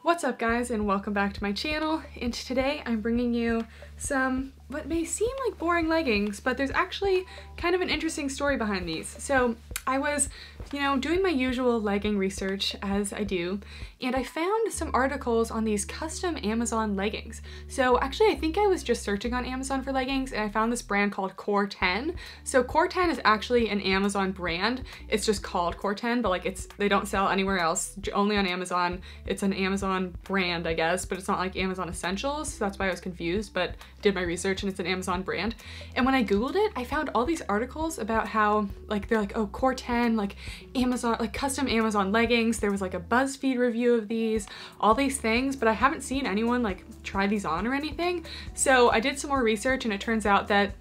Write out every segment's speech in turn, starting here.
What's up guys, and welcome back to my channel, and today I'm bringing you some what may seem like boring leggings, but there's actually kind of an interesting story behind these. So I was, doing my usual legging research as I do, and I found some articles on these custom Amazon leggings. So actually I think I was just searching on Amazon for leggings and I found this brand called Core 10. So Core 10 is actually an Amazon brand. It's just called Core 10, but they don't sell anywhere else, only on Amazon. It's an Amazon brand, I guess, but it's not like Amazon Essentials. So that's why I was confused, but did my research and it's an Amazon brand. And when I Googled it, I found all these articles about how they're like, oh, Core 10, like Amazon, like custom Amazon leggings. There was like a BuzzFeed review of these, all these things, but I haven't seen anyone like try these on or anything. So I did some more research and it turns out that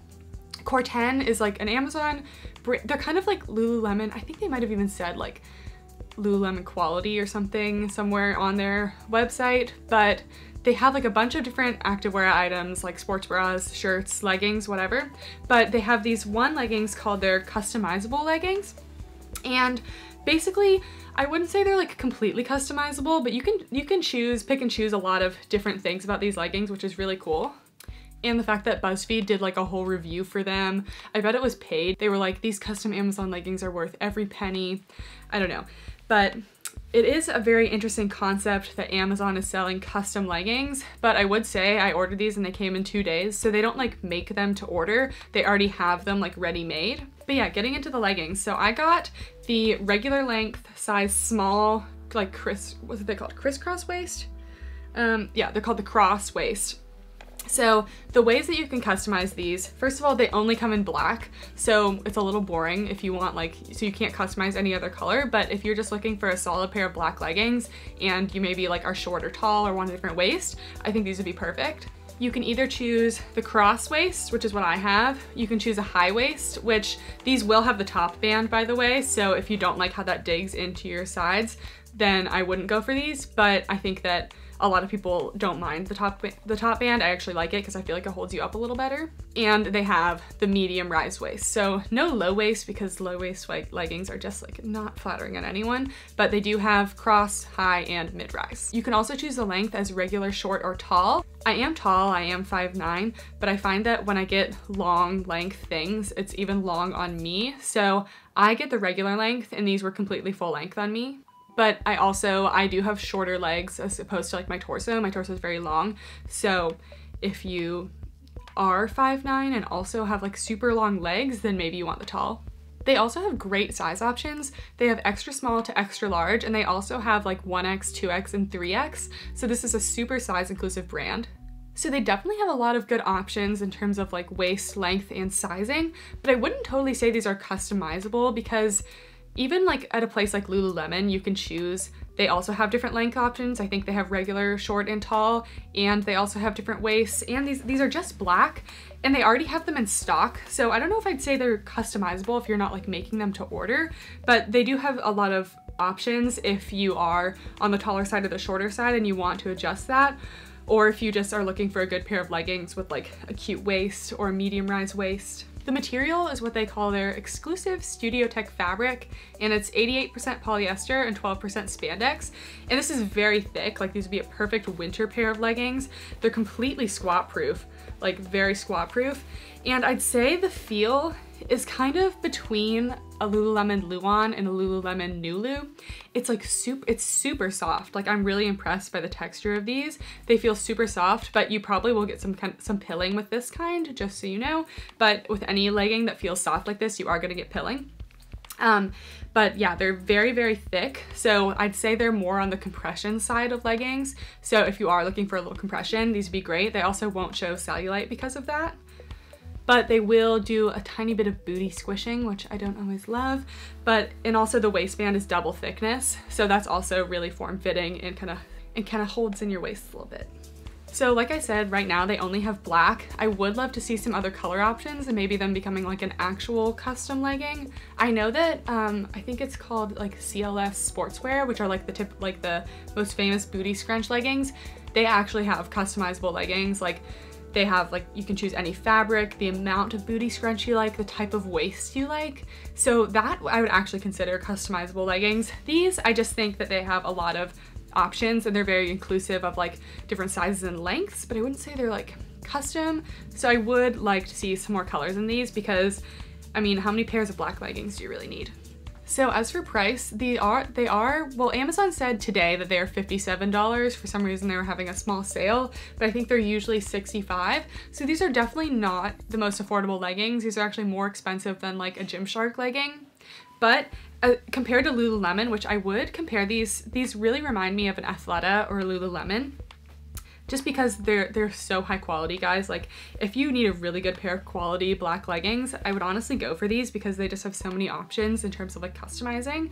Core 10 is like an Amazon brand. They're kind of like Lululemon. I think they might have even said like Lululemon quality or something somewhere on their website, but they have like a bunch of different activewear items like sports bras, shirts, leggings, whatever. But they have these one leggings called their customizable leggings. And basically, I wouldn't say they're like completely customizable, but you can pick and choose a lot of different things about these leggings, which is really cool. And the fact that BuzzFeed did like a whole review for them, I bet it was paid. They were like, these custom Amazon leggings are worth every penny. I don't know, but it is a very interesting concept that Amazon is selling custom leggings, but I would say I ordered these and they came in 2 days, so they don't like make them to order. They already have them like ready made. But yeah, getting into the leggings. So I got the regular length size small, like what's it called? Crisscross waist? Yeah, they're called the cross waist. So the ways that you can customize these, first of all, they only come in black, so it's a little boring if you want so you can't customize any other color, but if you're just looking for a solid pair of black leggings and you maybe like are short or tall or want a different waist, I think these would be perfect. You can either choose the cross waist, which is what I have. You can choose a high waist, which these will have the top band, by the way, so if you don't like how that digs into your sides, then I wouldn't go for these, but I think that a lot of people don't mind the top band. I actually like it because I feel like it holds you up a little better. And they have the medium rise waist. So no low waist, because low waist leggings are just like not flattering on anyone, but they do have cross, high, and mid rise. You can also choose the length as regular, short, or tall. I am tall, I am 5'9", but I find that when I get long length things, it's even long on me. So I get the regular length and these were completely full length on me. But I do have shorter legs as opposed to like my torso. My torso is very long. So if you are 5'9" and also have like super long legs, then maybe you want the tall. They also have great size options. They have extra small to extra large, and they also have like 1X, 2X, and 3X. So this is a super size inclusive brand. So they definitely have a lot of good options in terms of like waist length and sizing, but I wouldn't totally say these are customizable, because even like at a place like Lululemon, you can choose. They also have different length options. I think they have regular, short, and tall, and they also have different waists, and these are just black, and they already have them in stock. So I don't know if I'd say they're customizable if you're not like making them to order, but they do have a lot of options if you are on the taller side or the shorter side and you want to adjust that, or if you just are looking for a good pair of leggings with like a cute waist or a medium rise waist. The material is what they call their exclusive Studio Tech fabric, and it's 88% polyester and 12% spandex. And this is very thick, like these would be a perfect winter pair of leggings. They're completely squat proof, like very squat proof. And I'd say the feel is kind of between a Lululemon Luon and a Lululemon Nulu. It's like it's super soft. Like I'm really impressed by the texture of these. They feel super soft, but you probably will get some pilling with this kind, just so you know. But with any legging that feels soft like this, you are gonna get pilling. But yeah, they're very, very thick. So I'd say they're more on the compression side of leggings. So if you are looking for a little compression, these would be great. They also won't show cellulite because of that, but they will do a tiny bit of booty squishing, which I don't always love. And also the waistband is double thickness, so that's also really form-fitting and kind of holds in your waist a little bit. So like I said, right now they only have black. I would love to see some other color options and maybe them becoming like an actual custom legging. I know that I think it's called like CLS Sportswear, which are like the most famous booty scrunch leggings. They actually have customizable leggings. Like they have you can choose any fabric, the amount of booty scrunch you like, the type of waist you like. So that I would actually consider customizable leggings. These, I just think that they have a lot of options, and they're very inclusive of like different sizes and lengths, but I wouldn't say they're like custom. So I would like to see some more colors in these because, I mean, how many pairs of black leggings do you really need? So as for price, they are, well, Amazon said today that they are $57. For some reason they were having a small sale, but I think they're usually $65. So these are definitely not the most affordable leggings. These are actually more expensive than like a Gymshark legging. But compared to Lululemon, which I would compare these really remind me of an Athleta or a Lululemon. Just because they're so high quality, guys. Like, if you need a really good pair of quality black leggings, I would honestly go for these because they just have so many options in terms of like customizing.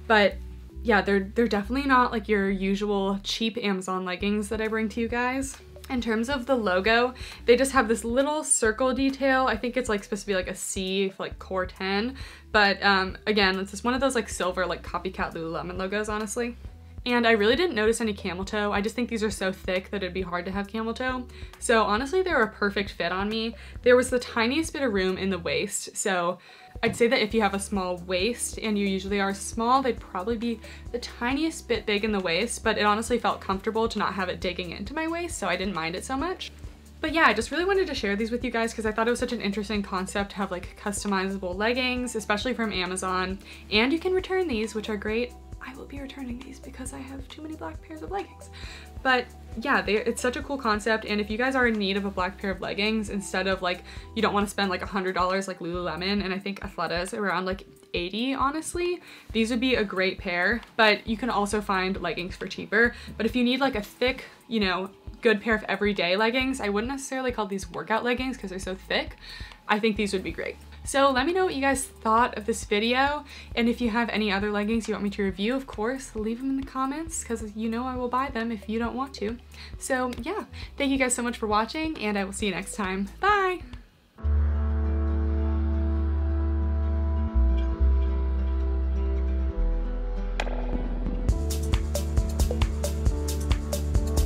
But yeah, they're definitely not like your usual cheap Amazon leggings that I bring to you guys. In terms of the logo, they just have this little circle detail. I think it's like supposed to be like a C for like core 10. But again, it's just one of those like silver like copycat Lululemon logos, honestly. And I really didn't notice any camel toe. I just think these are so thick that it'd be hard to have camel toe. So honestly, they were a perfect fit on me. There was the tiniest bit of room in the waist. So I'd say that if you have a small waist and you usually are small, they'd probably be the tiniest bit big in the waist, but it honestly felt comfortable to not have it digging into my waist, so I didn't mind it so much. But yeah, I just really wanted to share these with you guys because I thought it was such an interesting concept to have like customizable leggings, especially from Amazon. And you can return these, which are great. I will be returning these because I have too many black pairs of leggings. But yeah, it's such a cool concept, and if you guys are in need of a black pair of leggings, instead of like, you don't want to spend like $100 like Lululemon, and I think Athleta is around like 80, honestly, these would be a great pair. But you can also find leggings for cheaper. But if you need like a thick, you know, good pair of everyday leggings, I wouldn't necessarily call these workout leggings because they're so thick. I think these would be great. So let me know what you guys thought of this video, and if you have any other leggings you want me to review, of course, leave them in the comments because you know I will buy them if you don't want to. So yeah, thank you guys so much for watching, and I will see you next time. Bye!